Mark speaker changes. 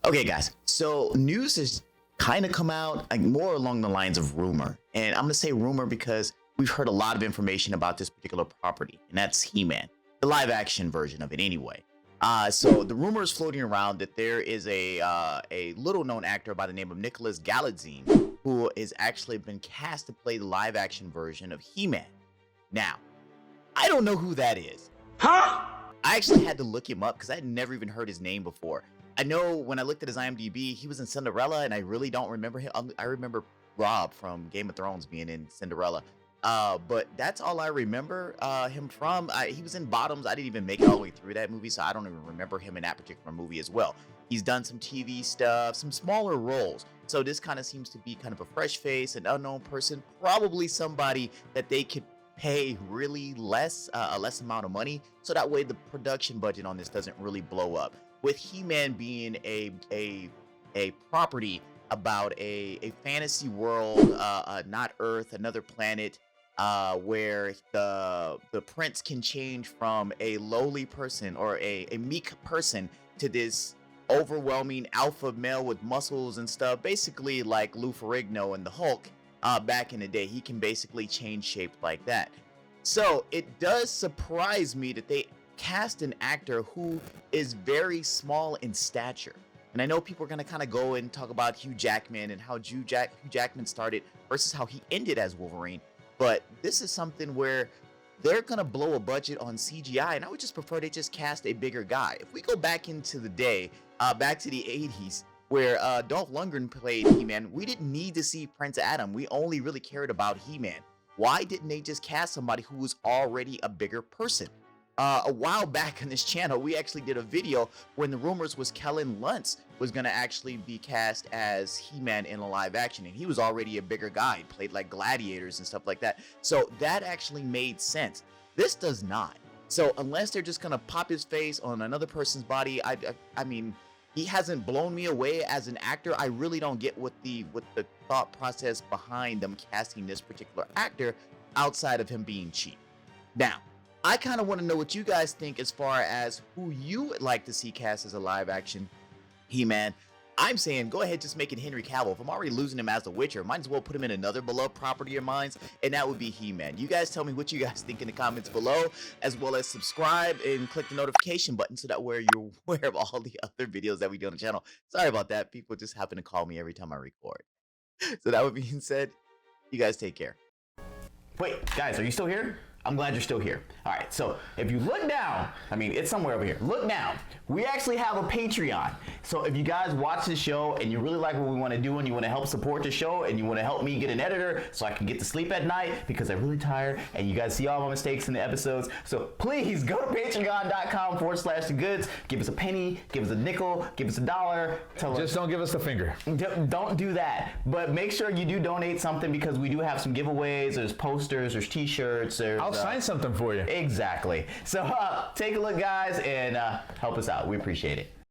Speaker 1: Okay, guys. So news has kind of come out like more along the lines of rumor, and I'm gonna say rumor because we've heard a lot of information about this particular property, and that's He-Man, the live-action version of it, anyway. So the rumor is floating around that there is a little-known actor by the name of Nicholas Galitzine who is actually been cast to play the live-action version of He-Man. Now, I don't know who that is.
Speaker 2: Huh?
Speaker 1: I actually had to look him up because I had never even heard his name before. I know when I looked at his IMDb, he was in Cinderella, and I really don't remember him. I remember Rob from Game of Thrones being in Cinderella, but that's all I remember him from. He was in Bottoms. I didn't even make it all the way through that movie, so I don't even remember him in that particular movie as well. He's done some TV stuff, some smaller roles. So this kind of seems to be kind of a fresh face, an unknown person, probably somebody that they could pay really a less amount of money, so that way the production budget on this doesn't really blow up. With He-Man being a property about a fantasy world, not Earth, another planet, where the prince can change from a lowly person or a meek person to this overwhelming alpha male with muscles and stuff, basically like Lou Ferrigno and the Hulk. Back in the day, he can basically change shape like that. So it does surprise me that they cast an actor who is very small in stature. And I know people are going to kind of go and talk about Hugh Jackman and how Hugh Jackman started versus how he ended as Wolverine. But this is something where they're going to blow a budget on CGI, and I would just prefer they just cast a bigger guy. If we go back into the day, back to the 80s, where Dolph Lundgren played He-Man, we didn't need to see Prince Adam. We only really cared about He-Man. Why didn't they just cast somebody who was already a bigger person? A while back on this channel, we actually did a video when the rumors was Kellen Lutz was going to actually be cast as He-Man in a live action, and he was already a bigger guy. He played like gladiators and stuff like that. So that actually made sense. This does not. So unless they're just going to pop his face on another person's body, I mean, he hasn't blown me away as an actor. I really don't get what the thought process behind them casting this particular actor outside of him being cheap. Now, I kind of want to know what you guys think as far as who you would like to see cast as a live action He-Man. I'm saying go ahead, just make it Henry Cavill. If I'm already losing him as The Witcher, might as well put him in another beloved property of mine, and that would be He-Man. You guys tell me what you guys think in the comments below, as well as subscribe and click the notification button so that way you're aware of all the other videos that we do on the channel. Sorry about that. People just happen to call me every time I record. So that being said, you guys take care.
Speaker 2: Wait, guys, are you still here? I'm glad you're still here. All right, so if you look down, I mean, it's somewhere over here. Look down. We actually have a Patreon. So if you guys watch this show and you really like what we want to do and you want to help support the show and you want to help me get an editor so I can get to sleep at night because I'm really tired and you guys see all my mistakes in the episodes. So please go to patreon.com/thegoods. Give us a penny, give us a nickel, give us $1.
Speaker 3: Just don't give us the finger.
Speaker 2: Don't do that. But make sure you do donate something because we do have some giveaways. There's posters, there's t-shirts,
Speaker 3: I'll sign something for you.
Speaker 2: Exactly. So take a look, guys, and help us out. We appreciate it.